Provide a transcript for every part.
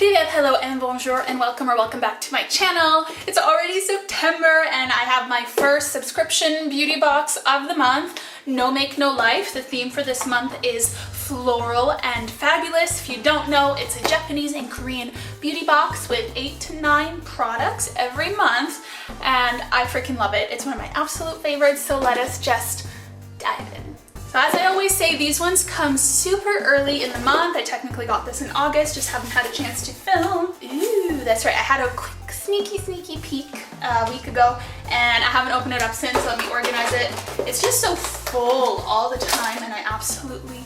Привет, hello, and bonjour, and welcome or welcome back to my channel. It's already September and I have my first subscription beauty box of the month, Nomakenolife. The theme for this month is Floral N Fabulous. If you don't know, it's a Japanese and Korean beauty box with 8 to 9 products every month, and I freaking love it. It's one of my absolute favorites, so let us just dive in. So as I always say, these ones come super early in the month. I technically got this in August, just haven't had a chance to film. Ooh, that's right, I had a quick sneaky peek a week ago and I haven't opened it up since. Let me organize it. It's just so full all the time and I absolutely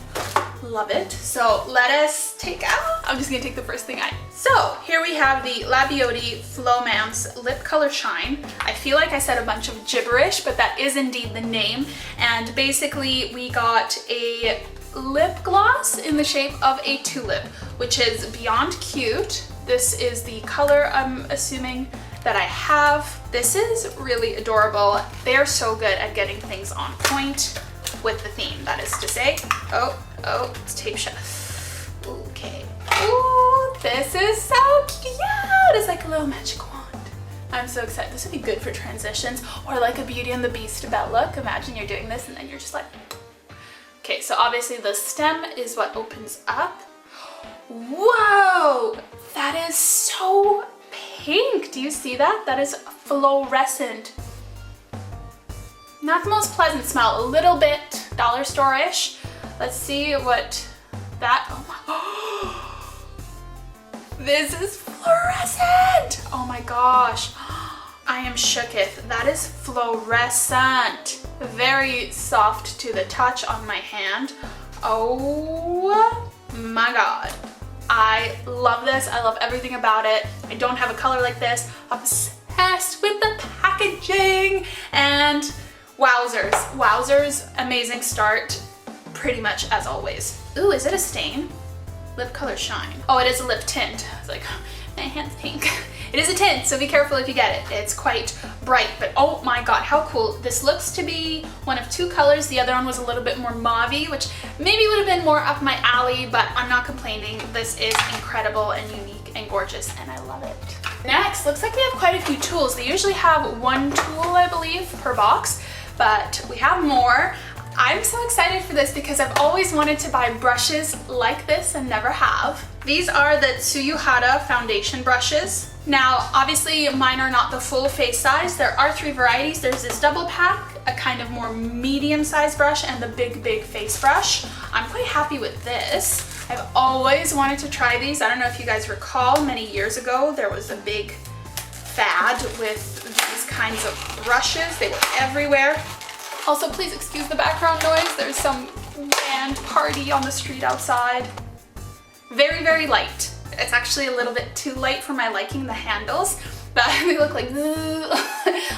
love it. So let us take out, I'm just gonna take the first thing out. So here we have the LABIOTTE Flomance Lip Color Shine. I feel like I said a bunch of gibberish, but that is indeed the name. And basically we got a lip gloss in the shape of a tulip, which is beyond cute. This is the color I'm assuming that I have. This is really adorable. They are so good at getting things on point with the theme, that is to say. Oh, it's tape shut. Okay. Ooh, this is so cute. It's like a little magic wand. I'm so excited. This would be good for transitions or like a Beauty and the Beast about look. Imagine you're doing this and then you're just like, okay, so obviously the stem is what opens up. Whoa, that is so pink. Do you see that? That is fluorescent. Not the most pleasant smell, a little bit dollar store-ish. Let's see what that, oh my, this is fluorescent. Oh my gosh, I am shooketh. That is fluorescent. Very soft to the touch on my hand. Oh my God. I love this. I love everything about it. I don't have a color like this. Obsessed with the packaging and wowzers, amazing start, pretty much as always. Ooh, is it a stain? Lip color shine. Oh, it is a lip tint. It's like, my hand's pink. It is a tint, so be careful if you get it. It's quite bright, but oh my God, how cool. This looks to be one of two colors. The other one was a little bit more mauvey, which maybe would have been more up my alley, but I'm not complaining. This is incredible and unique and gorgeous, and I love it. Next, looks like we have quite a few tools. They usually have one tool, I believe, per box, but we have more. I'm so excited for this because I've always wanted to buy brushes like this and never have. These are the Tsuyuhara foundation brushes. Now, obviously mine are not the full face size. There are 3 varieties. There's this double pack, a kind of more medium sized brush, and the big face brush. I'm quite happy with this. I've always wanted to try these. I don't know if you guys recall, many years ago, there was a big fad with these kinds of brushes. They were everywhere. Also, please excuse the background noise. There's some band party on the street outside. Very light. It's actually a little bit too light for my liking, the handles, but they look like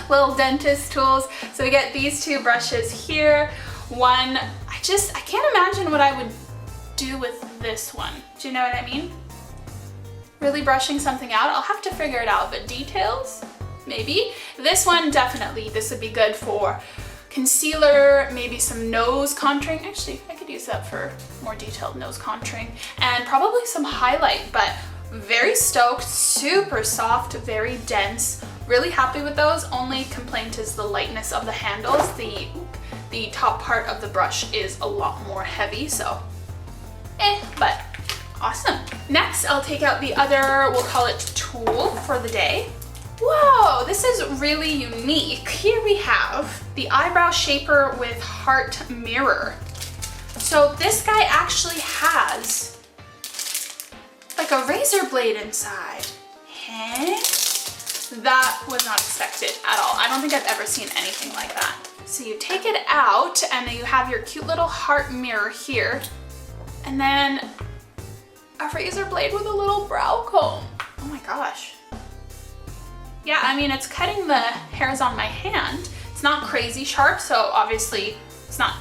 little dentist tools. So we get these 2 brushes here. One, I can't imagine what I would do with this one. Do you know what I mean? Really brushing something out. I'll have to figure it out, but details, maybe. This one, definitely, this would be good for concealer, maybe some nose contouring. Actually, I could use that for more detailed nose contouring, and probably some highlight, but very stoked, super soft, very dense. Really happy with those. Only complaint is the lightness of the handles. The top part of the brush is a lot more heavy, so but awesome. Next, I'll take out the other, we'll call it tool for the day. Whoa, this is really unique. Here we have the eyebrow shaper with heart mirror. So this guy actually has like a razor blade inside. Hey? That was not expected at all. I don't think I've ever seen anything like that. So you take it out and then you have your cute little heart mirror here, and then a razor blade with a little brow comb. Oh my gosh. Yeah, I mean, it's cutting the hairs on my hand. It's not crazy sharp, so obviously it's not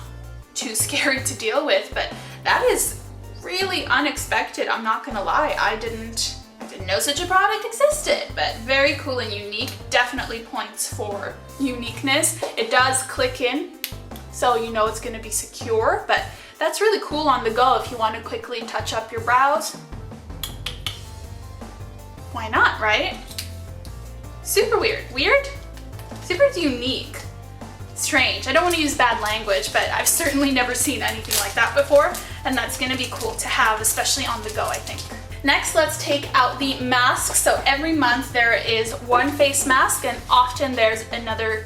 too scary to deal with, but that is really unexpected. I'm not gonna lie, I didn't know such a product existed, but very cool and unique. Definitely points for uniqueness. It does click in, so you know it's gonna be secure, but that's really cool on the go if you want to quickly touch up your brows. Why not, right? Super weird. Weird? Super unique. Strange. I don't want to use bad language, but I've certainly never seen anything like that before, and that's going to be cool to have, especially on the go, I think. Next, let's take out the masks. So every month there is one face mask, and often there's another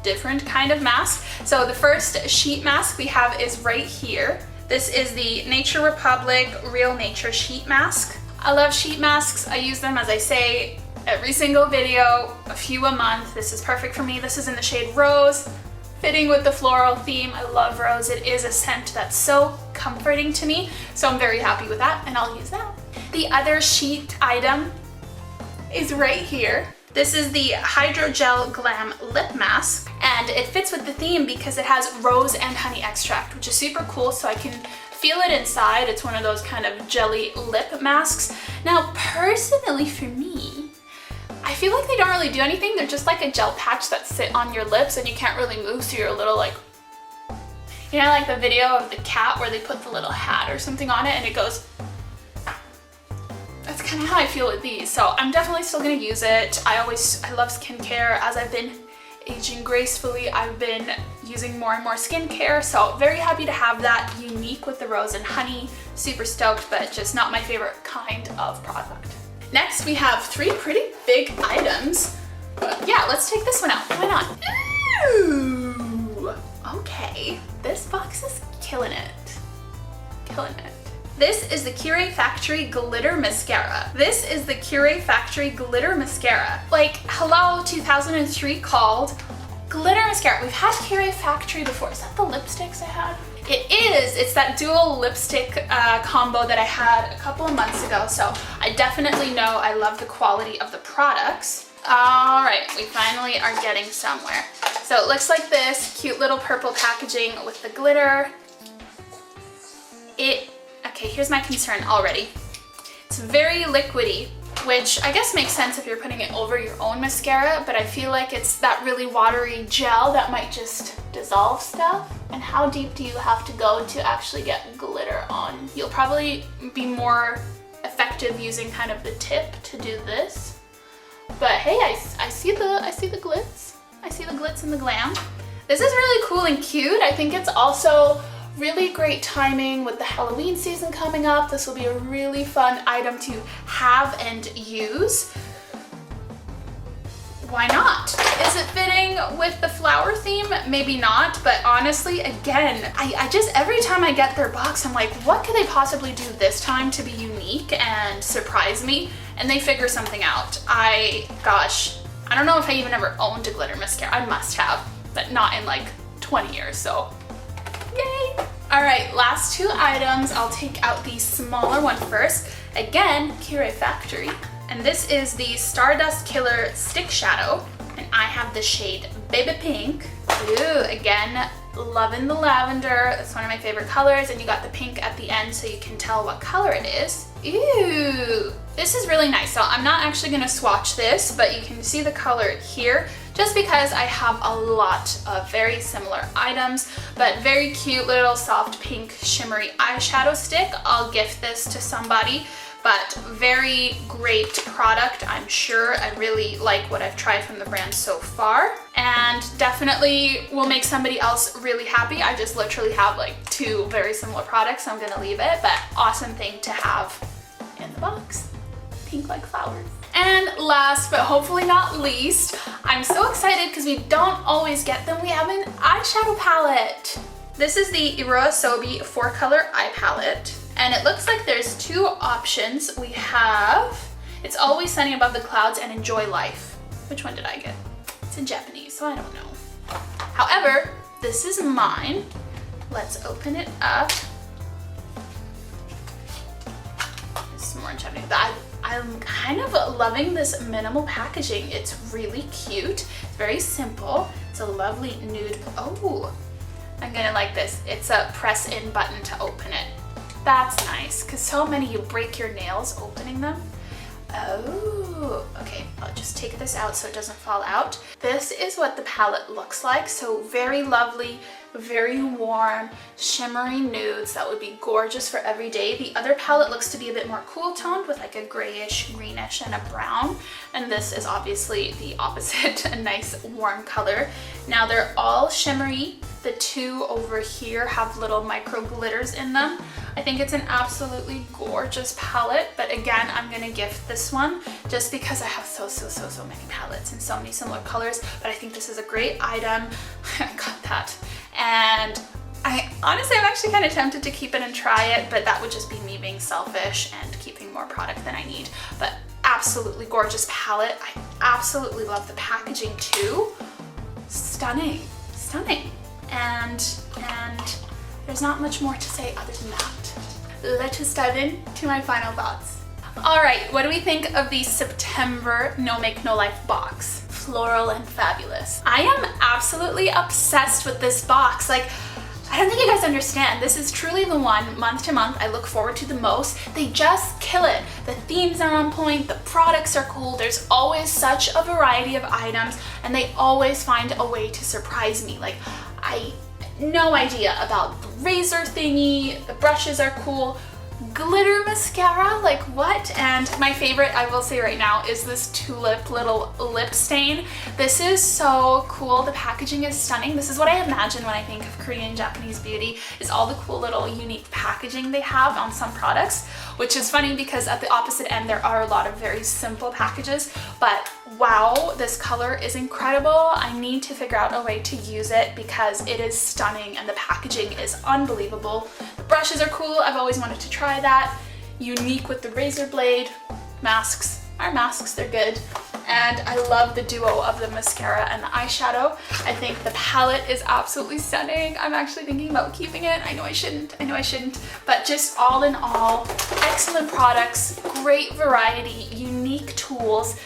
different kind of mask. So the first sheet mask we have is right here. This is the Nature Republic Real Nature Sheet Mask. I love sheet masks. I use them, as I say, every single video, a few a month. This is perfect for me. This is in the shade Rose, fitting with the floral theme. I love rose. It is a scent that's so comforting to me, so I'm very happy with that, and I'll use that. The other sheet item is right here. This is the HYDROGEL Glam Lip Mask, and it fits with the theme because it has rose and honey extract, which is super cool, so I can feel it inside. It's one of those kind of jelly lip masks. Now, personally for me, I feel like they don't really do anything. They're just like a gel patch that sit on your lips and you can't really move, so you're a little like, you know, like the video of the cat where they put the little hat or something on it and it goes. That's kind of how I feel with these. So I'm definitely still gonna use it. I love skincare. As I've been aging gracefully, I've been using more and more skincare, so very happy to have that unique with the rose and honey. Super stoked, but just not my favorite kind of product. Next, we have three pretty big items. Yeah, let's take this one out. Why not? Ooh, okay. This box is killing it. Killing it. This is the Kire Factory Glitter Mascara. This is the Kire Factory Glitter Mascara. Like, hello, 2003 called glitter mascara. We've had Kire Factory before. Is that the lipsticks I had? It is. It's that dual lipstick combo that I had a couple of months ago. So I definitely know I love the quality of the products. All right, we finally are getting somewhere. So it looks like this, cute little purple packaging with the glitter. Okay, here's my concern already. It's very liquidy, which I guess makes sense if you're putting it over your own mascara, but I feel like it's that really watery gel that might just dissolve stuff. And how deep do you have to go to actually get glitter on? You'll probably be more effective using kind of the tip to do this. But hey, I see the glitz. I see the glitz and the glam. This is really cool and cute. I think it's also really great timing with the Halloween season coming up. This will be a really fun item to have and use. Why not? Is it fitting with the flower theme? Maybe not, but honestly, again, I just, every time I get their box, I'm like, what could they possibly do this time to be unique and surprise me? And they figure something out. Gosh, I don't know if I even ever owned a glitter mascara. I must have, but not in like 20 years, so yay! All right, last two items. I'll take out the smaller one first. Again, Kire Factory. And this is the Stardust Killer Stick Shadow. And I have the shade Baby Pink. Ooh, again, loving the lavender. That's one of my favorite colors. And you got the pink at the end so you can tell what color it is. Ooh, this is really nice. So I'm not actually gonna swatch this, but you can see the color here, just because I have a lot of very similar items, but very cute little soft pink shimmery eyeshadow stick. I'll gift this to somebody, but very great product, I'm sure. I really like what I've tried from the brand so far, and definitely will make somebody else really happy. I just literally have like two very similar products, so I'm gonna leave it, but awesome thing to have in the box. Pink like flowers. And last, but hopefully not least, I'm so excited because we don't always get them. We have an eyeshadow palette. This is the Iroasobi 4-color eye palette. And it looks like there's two options. We have It's Always Sunny Above the Clouds and Enjoy Life. Which one did I get? It's in Japanese, so I don't know. However, this is mine. Let's open it up. This is more in Japanese. I'm kind of loving this minimal packaging. It's really cute. It's very simple. It's a lovely nude. Oh, I'm gonna like this. It's a press in button to open it. That's nice, because so many you break your nails opening them. Oh, okay, I'll just take this out so it doesn't fall out. This is what the palette looks like. So very lovely, very warm, shimmery nudes that would be gorgeous for every day. The other palette looks to be a bit more cool toned with like a grayish, greenish, and a brown. And this is obviously the opposite, a nice warm color. Now they're all shimmery. The two over here have little micro glitters in them. I think it's an absolutely gorgeous palette, but again, I'm gonna gift this one just because I have so many palettes and so many similar colors, but I think this is a great item. I got that. And honestly, I'm actually kind of tempted to keep it and try it, but that would just be me being selfish and keeping more product than I need. But absolutely gorgeous palette. I absolutely love the packaging too. Stunning, stunning. And there's not much more to say other than that. Let's just dive into my final thoughts. All right, what do we think of the September Nomakenolife box? Floral N Fabulous. I am absolutely obsessed with this box. Like, I don't think you guys understand. This is truly the one month to month I look forward to the most. They just kill it. The themes are on point, the products are cool, there's always such a variety of items, and they always find a way to surprise me. Like, I no idea about the razor thingy, the brushes are cool, glitter mascara, like what? And my favorite, I will say right now, is this tulip little lip stain. This is so cool. The packaging is stunning. This is what I imagine when I think of Korean Japanese beauty, is all the cool little unique packaging they have on some products, which is funny because at the opposite end there are a lot of very simple packages, but wow, this color is incredible. I need to figure out a way to use it because it is stunning and the packaging is unbelievable. The brushes are cool. I've always wanted to try that. Unique with the razor blade. Masks are masks, they're good. And I love the duo of the mascara and the eyeshadow. I think the palette is absolutely stunning. I'm actually thinking about keeping it. I know I shouldn't, but just all in all, excellent products, great variety, unique tools.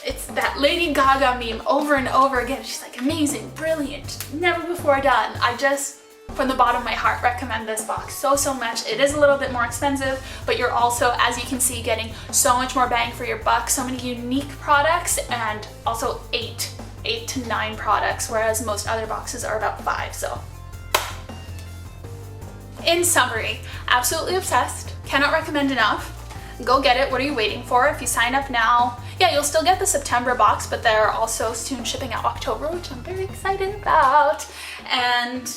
It's that Lady Gaga meme over and over again. She's like, amazing, brilliant, never before done. I just, from the bottom of my heart, recommend this box so much. It is a little bit more expensive, but you're also, as you can see, getting so much more bang for your buck. So many unique products, and also eight to 9 products, whereas most other boxes are about 5. So in summary, absolutely obsessed, cannot recommend enough. Go get it. What are you waiting for? If you sign up now, yeah, you'll still get the September box, but they're also soon shipping out October, which I'm very excited about. And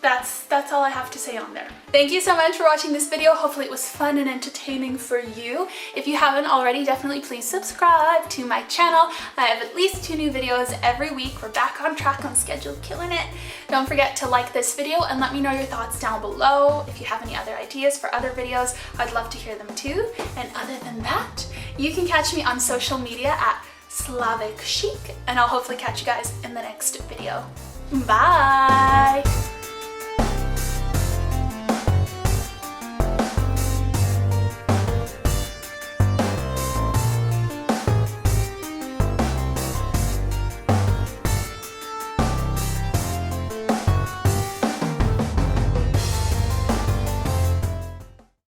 that's all I have to say on there. Thank you so much for watching this video. Hopefully it was fun and entertaining for you. If you haven't already, definitely please subscribe to my channel. I have at least 2 new videos every week. We're back on track, on schedule, killing it. Don't forget to like this video and let me know your thoughts down below. If you have any other ideas for other videos, I'd love to hear them too. And other than that, you can catch me on social media at Slavic Chic, and I'll hopefully catch you guys in the next video. Bye!